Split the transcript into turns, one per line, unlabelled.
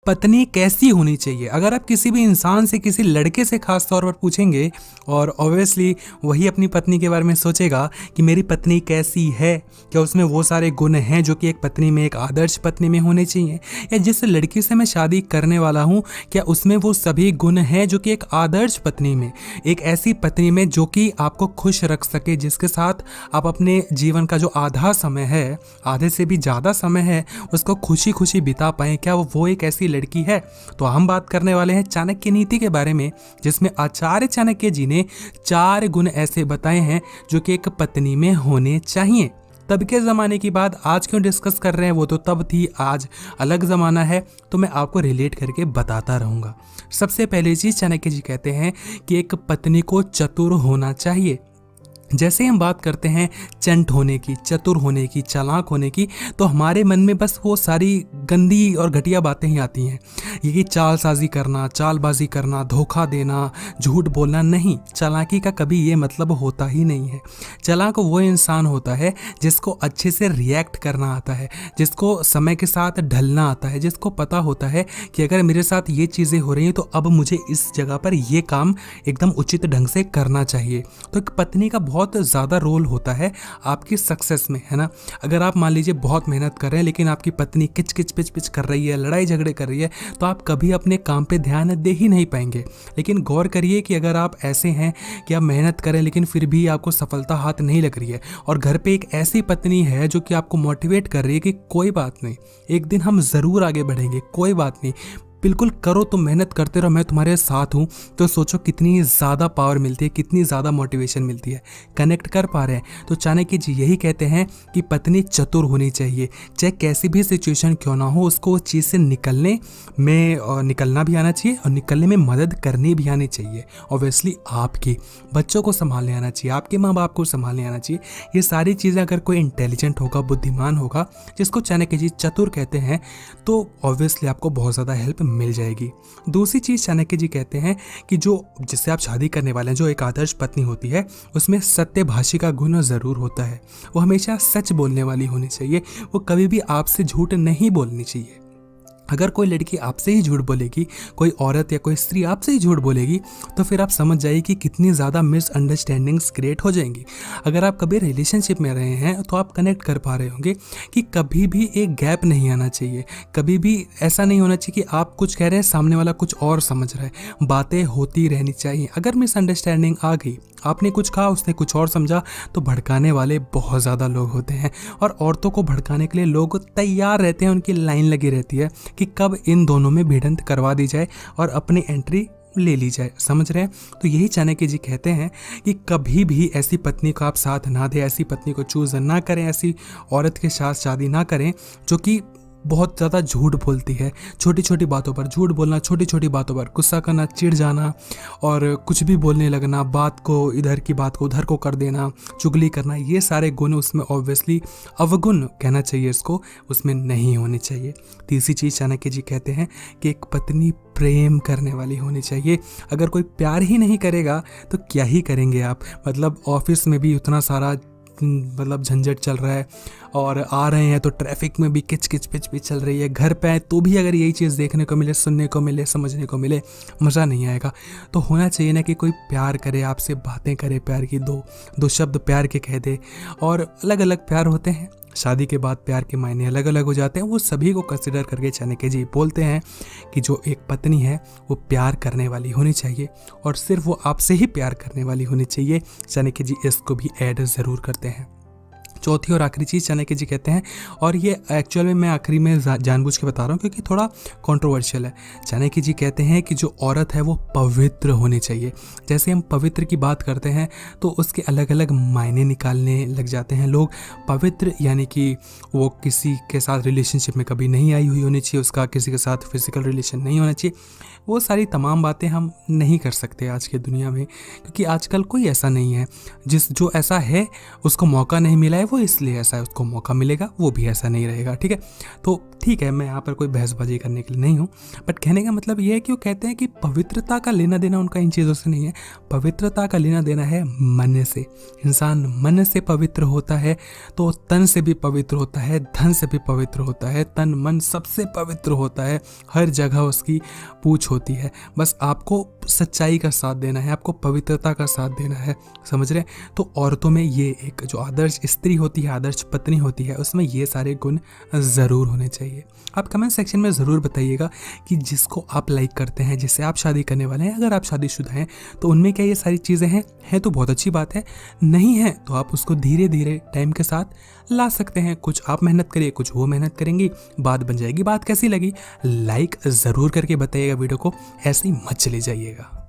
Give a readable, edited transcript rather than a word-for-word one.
पत्नी कैसी होनी चाहिए। अगर आप किसी भी इंसान से, किसी लड़के से खास तौर पर पूछेंगे और ऑब्वियसली वही अपनी पत्नी के बारे में सोचेगा कि मेरी पत्नी कैसी है, क्या उसमें वो सारे गुण हैं जो कि एक पत्नी में, एक आदर्श पत्नी में होने चाहिए, या जिस लड़की से मैं शादी करने वाला हूँ क्या उसमें वो सभी गुण हैं जो कि एक आदर्श पत्नी में, एक ऐसी पत्नी में जो कि आपको खुश रख सके, जिसके साथ आप अपने जीवन का जो आधा समय है, आधे से भी ज़्यादा समय है, उसको खुशी खुशी बिता पाएँ। क्या वो एक ऐसी लड़की है? तो हम बात करने वाले हैं चाणक्य नीति के बारे में, जिसमें आचार्य चाणक्य जी ने 4 गुण ऐसे बताए हैं जो कि एक पत्नी में होने चाहिए। तब के ज़माने की बात आज क्यों डिस्कस कर रहे हैं, वो तो तब थी, आज अलग ज़माना है, तो मैं आपको रिलेट करके बताता रहूँगा। सबसे पहली चीज़ चाणक्य जी कहते हैं कि एक पत्नी को चतुर होना चाहिए। जैसे हम बात करते हैं चंट होने की, चतुर होने की, चालाक होने की, तो हमारे मन में बस वो सारी गंदी और घटिया बातें ही आती हैं। ये कि चालसाजी करना, चालबाजी करना, धोखा देना, झूठ बोलना, नहीं, चालाकी का कभी ये मतलब होता ही नहीं है। चालाक वो इंसान होता है जिसको अच्छे से रिएक्ट करना आता है, जिसको समय के साथ ढलना आता है, जिसको पता होता है कि अगर मेरे साथ ये चीज़ें हो रही हैं तो अब मुझे इस जगह पर ये काम एकदम उचित ढंग से करना चाहिए। तो एक पत्नी का बहुत ज़्यादा रोल होता है आपकी सक्सेस में, है ना। अगर आप मान लीजिए बहुत मेहनत कर रहे हैं लेकिन आपकी पत्नी किच किच पिच पिच कर रही है, लड़ाई झगड़े कर रही है, तो आप कभी अपने काम पे ध्यान दे ही नहीं पाएंगे। लेकिन गौर करिए कि अगर आप ऐसे हैं कि आप मेहनत करें लेकिन फिर भी आपको सफलता हाथ नहीं लग रही है, और घर पे एक ऐसी पत्नी है जो कि आपको मोटिवेट कर रही है कि कोई बात नहीं, एक दिन हम ज़रूर आगे बढ़ेंगे, कोई बात नहीं, बिल्कुल करो, तो मेहनत करते रहो, मैं तुम्हारे साथ हूँ, तो सोचो कितनी ज़्यादा पावर मिलती है, कितनी ज़्यादा मोटिवेशन मिलती है। कनेक्ट कर पा रहे हैं। तो चाणक्य जी यही कहते हैं कि पत्नी चतुर होनी चाहिए, चाहे कैसी भी सिचुएशन क्यों ना हो, उसको उस चीज़ से निकलना भी आना चाहिए और निकलने में मदद करनी भी आनी चाहिए। ऑब्वियसली आपकी बच्चों को संभालने आना चाहिए, आपके माँ बाप को संभालने आना चाहिए। ये सारी चीज़ें अगर कोई इंटेलिजेंट होगा, बुद्धिमान होगा, जिसको चाणक्य जी चतुर कहते हैं, तो ऑब्वियसली आपको बहुत ज़्यादा हेल्प मिल जाएगी। दूसरी चीज़ चाणक्य जी कहते हैं कि जो जिससे आप शादी करने वाले हैं, जो एक आदर्श पत्नी होती है, उसमें सत्यभाषी का गुण ज़रूर होता है। वो हमेशा सच बोलने वाली होनी चाहिए, वो कभी भी आपसे झूठ नहीं बोलनी चाहिए। अगर कोई लड़की आपसे ही झूठ बोलेगी, कोई औरत या कोई स्त्री आपसे ही झूठ बोलेगी, तो फिर आप समझ जाइए कि कितनी ज़्यादा मिसअंडरस्टैंडिंग्स क्रिएट हो जाएंगी। अगर आप कभी रिलेशनशिप में रहे हैं तो आप कनेक्ट कर पा रहे होंगे कि कभी भी एक गैप नहीं आना चाहिए, कभी भी ऐसा नहीं होना चाहिए कि आप कुछ कह रहे हैं, सामने वाला कुछ और समझ रहा है। बातें होती रहनी चाहिए। अगर मिसअंडरस्टैंडिंग आ गई, आपने कुछ कहा, उसने कुछ और समझा, तो भड़काने वाले बहुत ज़्यादा लोग होते हैं, और औरतों को भड़काने के लिए लोग तैयार रहते हैं, उनकी लाइन लगी रहती है कि कब इन दोनों में भिड़ंत करवा दी जाए और अपनी एंट्री ले ली जाए। समझ रहे हैं? तो यही चाणक्य जी कहते हैं कि कभी भी ऐसी पत्नी को आप साथ ना दें, ऐसी पत्नी को चूज ना करें, ऐसी औरत के साथ शादी ना करें जो कि बहुत ज़्यादा झूठ बोलती है। छोटी छोटी बातों पर झूठ बोलना, छोटी छोटी बातों पर गुस्सा करना, चिढ़ जाना और कुछ भी बोलने लगना, बात को इधर की बात को उधर को कर देना, चुगली करना, ये सारे गुण उसमें ऑब्वियसली अवगुण कहना चाहिए इसको, उसमें नहीं होने चाहिए। तीसरी चीज़ चाणक्य जी कहते हैं कि एक पत्नी प्रेम करने वाली होनी चाहिए। अगर कोई प्यार ही नहीं करेगा तो क्या ही करेंगे आप। मतलब ऑफिस में भी उतना सारा झंझट चल रहा है, और आ रहे हैं तो ट्रैफिक में भी किच किच पिच पिच चल रही है, घर पे आए तो भी अगर यही चीज़ देखने को मिले, सुनने को मिले, समझने को मिले, मज़ा नहीं आएगा। तो होना चाहिए ना कि कोई प्यार करे, आपसे बातें करे, प्यार की दो शब्द प्यार के कह दे। और अलग अलग प्यार होते हैं, शादी के बाद प्यार के मायने अलग अलग हो जाते हैं, वो सभी को कंसिडर करके चाणक्य जी बोलते हैं कि जो एक पत्नी है वो प्यार करने वाली होनी चाहिए, और सिर्फ वो आपसे ही प्यार करने वाली होनी चाहिए। चाणक्य जी इसको भी ऐड ज़रूर करते हैं। चौथी और आखिरी चीज़ चाणक्य जी कहते हैं, और ये एक्चुअल में मैं आखिरी में जानबूझ के बता रहा हूँ क्योंकि थोड़ा कंट्रोवर्शियल है। चाणक्य जी कहते हैं कि जो औरत है वो पवित्र होनी चाहिए। जैसे हम पवित्र की बात करते हैं तो उसके अलग अलग मायने निकालने लग जाते हैं लोग। पवित्र यानी कि वो किसी के साथ रिलेशनशिप में कभी नहीं आई हुई होनी चाहिए, उसका किसी के साथ फिजिकल रिलेशन नहीं होना चाहिए। वो सारी तमाम बातें हम नहीं कर सकते आज की दुनिया में, क्योंकि आजकल कोई ऐसा नहीं है जो ऐसा है उसको मौका नहीं मिला है, वो इसलिए ऐसा है, उसको मौका मिलेगा, वो भी ऐसा नहीं रहेगा। ठीक है, तो ठीक है, मैं यहाँ पर कोई बहसबाजी करने के लिए नहीं हूँ, बट कहने का मतलब ये है कि वो कहते हैं कि पवित्रता का लेना देना उनका इन चीज़ों से नहीं है। पवित्रता का लेना देना है मन से। इंसान मन से पवित्र होता है तो तन से भी पवित्र होता है, धन से भी पवित्र होता है, तन मन सबसे पवित्र होता है, हर जगह उसकी पूछ होती है। बस आपको सच्चाई का साथ देना है, आपको पवित्रता का साथ देना है, समझ रहे हैं? तो औरतों में ये एक जो आदर्श स्त्री होती है, आदर्श पत्नी होती है, उसमें ये सारे गुण ज़रूर होने चाहिए। आप कमेंट सेक्शन में ज़रूर बताइएगा कि जिसको आप लाइक करते हैं, जिससे आप शादी करने वाले हैं, अगर आप शादीशुदा हैं तो उनमें क्या ये सारी चीज़ें हैं तो बहुत अच्छी बात है, नहीं है तो आप उसको धीरे धीरे टाइम के साथ ला सकते हैं। कुछ आप मेहनत करिए, कुछ वो मेहनत करेंगी, बात बन जाएगी। बात कैसी लगी लाइक ज़रूर करके बताइएगा वीडियो को, ऐसे ही मत चले जाइएगा।